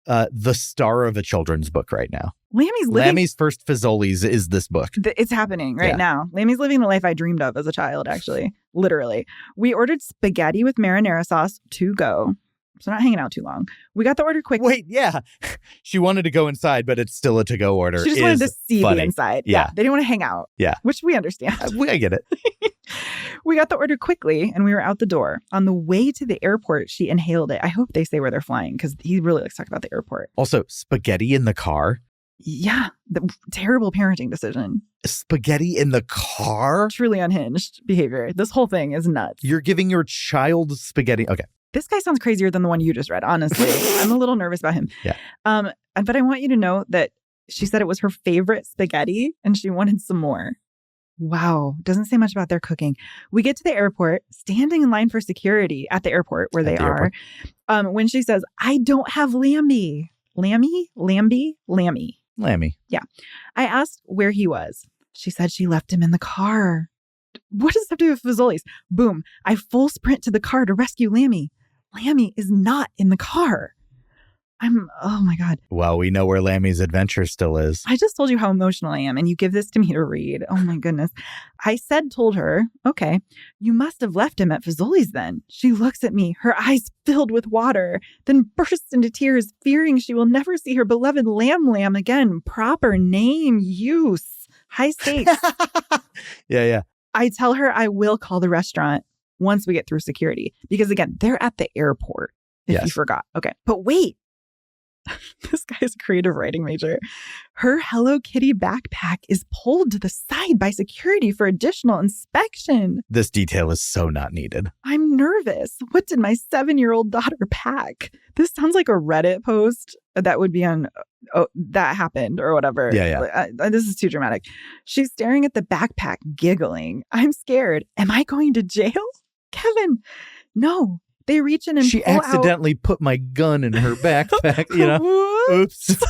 [SPEAKER 1] the star of a children's book right now.
[SPEAKER 2] Lammy's
[SPEAKER 1] first Fazoli's is this book.
[SPEAKER 2] It's happening right now. Lammy's living the life I dreamed of as a child, actually. Literally. We ordered spaghetti with marinara sauce to go. So not hanging out too long. We got the order quick.
[SPEAKER 1] Wait, yeah. She wanted to go inside, but it's still a to-go order.
[SPEAKER 2] She just wanted to see
[SPEAKER 1] funny.
[SPEAKER 2] the inside.
[SPEAKER 1] Yeah.
[SPEAKER 2] They didn't want to hang out.
[SPEAKER 1] Yeah.
[SPEAKER 2] Which we understand.
[SPEAKER 1] I get it.
[SPEAKER 2] We got the order quickly and we were out the door. On the way to the airport, she inhaled it. I hope they say where they're flying because he really likes to talk about the airport.
[SPEAKER 1] Also, spaghetti in the car.
[SPEAKER 2] Yeah. The terrible parenting decision.
[SPEAKER 1] Spaghetti in the car?
[SPEAKER 2] Truly unhinged behavior. This whole thing is nuts.
[SPEAKER 1] You're giving your child spaghetti. Okay.
[SPEAKER 2] This guy sounds crazier than the one you just read, honestly. I'm a little nervous about him.
[SPEAKER 1] Yeah.
[SPEAKER 2] But I want you to know that she said it was her favorite spaghetti and she wanted some more. Wow. Doesn't say much about their cooking. We get to the airport, standing in line for security at the airport where they are. When she says, I don't have Lamby. Lamby? Yeah. I asked where he was. She said she left him in the car. What does that have to do with Fazoli's? Boom. I full sprint to the car to rescue Lammy. Lammy is not in the car. Oh my God.
[SPEAKER 1] Well, we know where Lammy's adventure still is.
[SPEAKER 2] I just told you how emotional I am and you give this to me to read. Oh my goodness. I told her, okay, you must have left him at Fazoli's then. She looks at me, her eyes filled with water, then bursts into tears, fearing she will never see her beloved Lamb again. Proper name use. High stakes.
[SPEAKER 1] Yeah.
[SPEAKER 2] I tell her I will call the restaurant once we get through security. Because again, they're at the airport, if you forgot. Okay. But wait. This guy is a creative writing major. Her Hello Kitty backpack is pulled to the side by security for additional inspection.
[SPEAKER 1] This detail is so not needed.
[SPEAKER 2] I'm nervous. What did my 7-year-old daughter pack? This sounds like a Reddit post that would be on that happened or whatever.
[SPEAKER 1] Yeah.
[SPEAKER 2] This is too dramatic. She's staring at the backpack, giggling. I'm scared. Am I going to jail? Kevin, no. They reach in and
[SPEAKER 1] she
[SPEAKER 2] pull
[SPEAKER 1] accidentally put my gun in her backpack, Oops.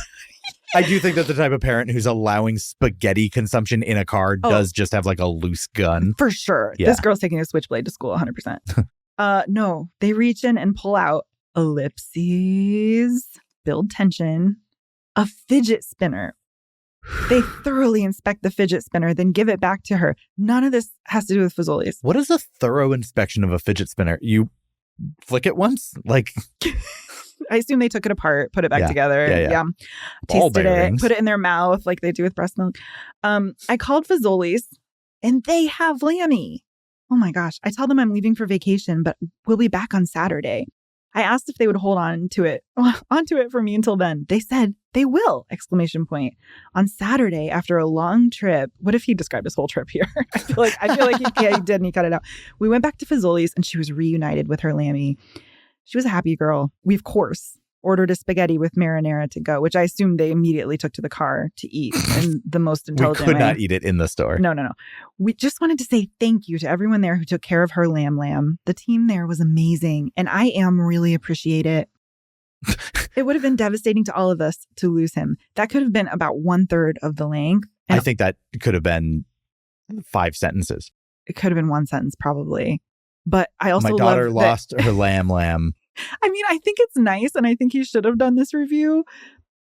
[SPEAKER 1] I do think that the type of parent who's allowing spaghetti consumption in a car does just have like a loose gun.
[SPEAKER 2] For sure.
[SPEAKER 1] Yeah.
[SPEAKER 2] This girl's taking a switchblade to school 100%. No, they reach in and pull out ellipses, build tension, a fidget spinner. They thoroughly inspect the fidget spinner, then give it back to her. None of this has to do with Fazoli's.
[SPEAKER 1] What is a thorough inspection of a fidget spinner? You flick it once? Like,
[SPEAKER 2] I assume they took it apart, put it back together. Yeah. Tasted it, put it in their mouth like they do with breast milk. I called Fazoli's and they have Lammy. Oh my gosh. I tell them I'm leaving for vacation, but we'll be back on Saturday. I asked if they would hold onto it for me until then. They said they will! ! On Saturday, after a long trip. What if he described his whole trip here? I feel like he did and he cut it out. We went back to Fazoli's and she was reunited with her Lammy. She was a happy girl. We, of course, ordered a spaghetti with marinara to go, which I assume they immediately took to the car to eat in the most intelligent way.
[SPEAKER 1] We could not eat it in the store.
[SPEAKER 2] No. We just wanted to say thank you to everyone there who took care of her lamb. The team there was amazing, and I really appreciate it. It would have been devastating to all of us to lose him. That could have been about 1/3 of the length.
[SPEAKER 1] I think that could have been 5 sentences.
[SPEAKER 2] It could have been 1 sentence, probably. But I also
[SPEAKER 1] my daughter lost her lamb.
[SPEAKER 2] I mean, I think it's nice and I think he should have done this review,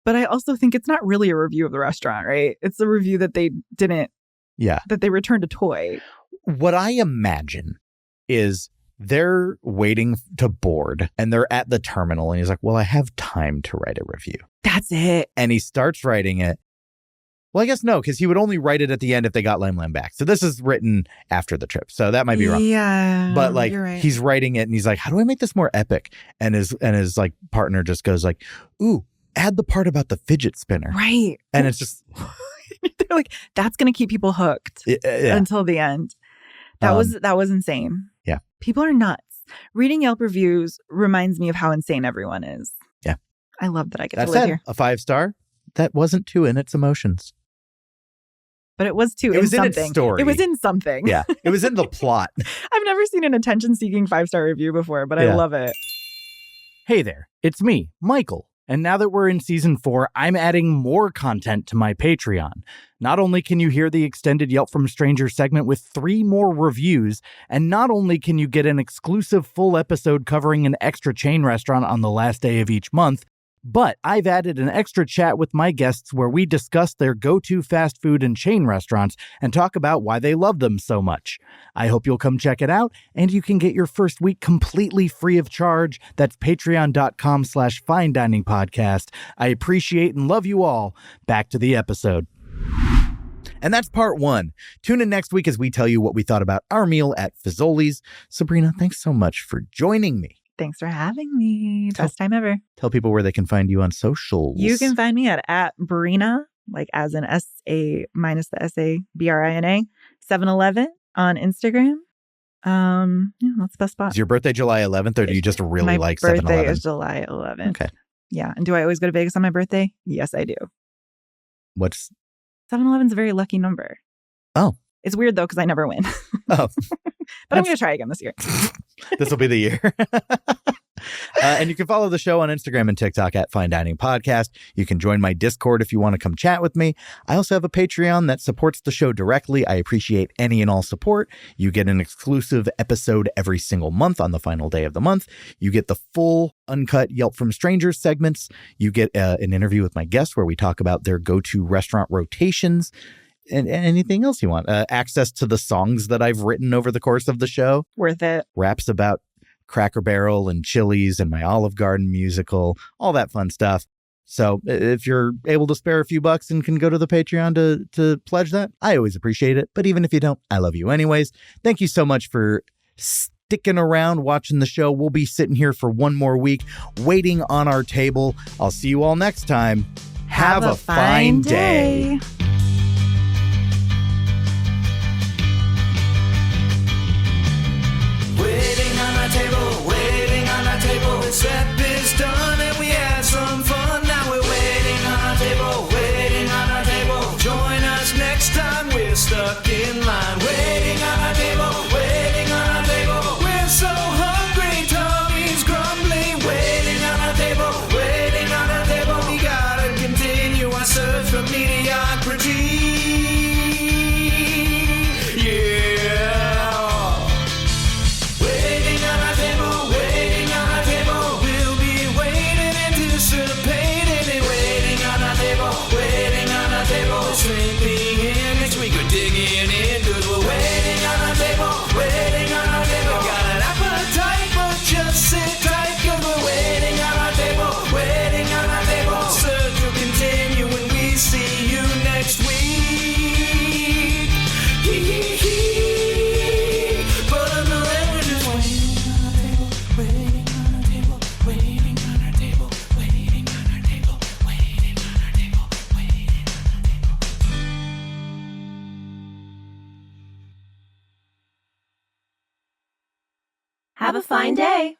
[SPEAKER 2] but I also think it's not really a review of the restaurant, right? It's a review that they didn't, that they returned a toy.
[SPEAKER 1] What I imagine is they're waiting to board and they're at the terminal and he's like, well, I have time to write a review.
[SPEAKER 2] That's it.
[SPEAKER 1] And he starts writing it. Well, I guess no, because he would only write it at the end if they got Lamb back. So this is written after the trip. So that might be wrong.
[SPEAKER 2] Yeah.
[SPEAKER 1] But like
[SPEAKER 2] right.
[SPEAKER 1] He's writing it and he's like, how do I make this more epic? And his like partner just goes like, ooh, add the part about the fidget spinner.
[SPEAKER 2] Right.
[SPEAKER 1] And it's just
[SPEAKER 2] they're like, that's going to keep people hooked until the end. That was insane.
[SPEAKER 1] Yeah.
[SPEAKER 2] People are nuts. Reading Yelp reviews reminds me of how insane everyone is.
[SPEAKER 1] Yeah.
[SPEAKER 2] I love that I get to live here.
[SPEAKER 1] A 5-star that wasn't 2 in its emotions.
[SPEAKER 2] But it was 2
[SPEAKER 1] in something.
[SPEAKER 2] Its
[SPEAKER 1] story.
[SPEAKER 2] It was in something.
[SPEAKER 1] Yeah. It was in the plot.
[SPEAKER 2] I've never seen an attention-seeking 5-star review before, but I love it.
[SPEAKER 6] Hey there, it's me, Michael. And now that we're in season 4, I'm adding more content to my Patreon. Not only can you hear the extended Yelp from Strangers segment with 3 more reviews, and not only can you get an exclusive full episode covering an extra chain restaurant on the last day of each month, But I've added an extra chat with my guests where we discuss their go-to fast food and chain restaurants and talk about why they love them so much. I hope you'll come check it out, and you can get your first week completely free of charge. That's patreon.com/finediningpodcast. I appreciate and love you all. Back to the episode.
[SPEAKER 1] And that's part one. Tune in next week as we tell you what we thought about our meal at Fazoli's. Sabrina, thanks so much for joining me.
[SPEAKER 2] Thanks for having me. Best time ever.
[SPEAKER 1] Tell people where they can find you on socials.
[SPEAKER 2] You can find me at Brina, like as in S-A minus the S-A B-R-I-N-A, 7-Eleven on Instagram. Yeah, that's the best spot.
[SPEAKER 1] Is your birthday July 11th, or do you just really like 7-Eleven?
[SPEAKER 2] My birthday is July 11th.
[SPEAKER 1] Okay.
[SPEAKER 2] Yeah. And do I always go to Vegas on my birthday? Yes, I do.
[SPEAKER 1] What's
[SPEAKER 2] 7-Eleven's a very lucky number.
[SPEAKER 1] Oh.
[SPEAKER 2] It's weird, though, because I never win.
[SPEAKER 1] Oh.
[SPEAKER 2] But I'm going to try again this year.
[SPEAKER 1] This will be the year. And you can follow the show on Instagram and TikTok at Fine Dining Podcast. You can join my Discord if you want to come chat with me. I also have a Patreon that supports the show directly. I appreciate any and all support. You get an exclusive episode every single month on the final day of the month. You get the full uncut Yelp from Strangers segments. You get an interview with my guests where we talk about their go-to restaurant rotations. And anything else you want. Access to the songs that I've written over the course of the show.
[SPEAKER 2] Worth it.
[SPEAKER 1] Raps about Cracker Barrel and Chili's and my Olive Garden musical, all that fun stuff. So if you're able to spare a few bucks and can go to the Patreon to pledge that, I always appreciate it. But even if you don't, I love you anyways. Thank you so much for sticking around watching the show. We'll be sitting here for one more week waiting on our table. I'll see you all next time. Have a fine day.
[SPEAKER 4] Waiting on our table, the step is done and we had some fun. Now we're waiting on our table, waiting on our table. Join us next time, we're stuck in line. Waiting on our table, waiting on our table. We're so hungry, tummy's grumbling. Waiting on our table, waiting on our table. We gotta continue our search for mediocrity.
[SPEAKER 5] Have a fine day.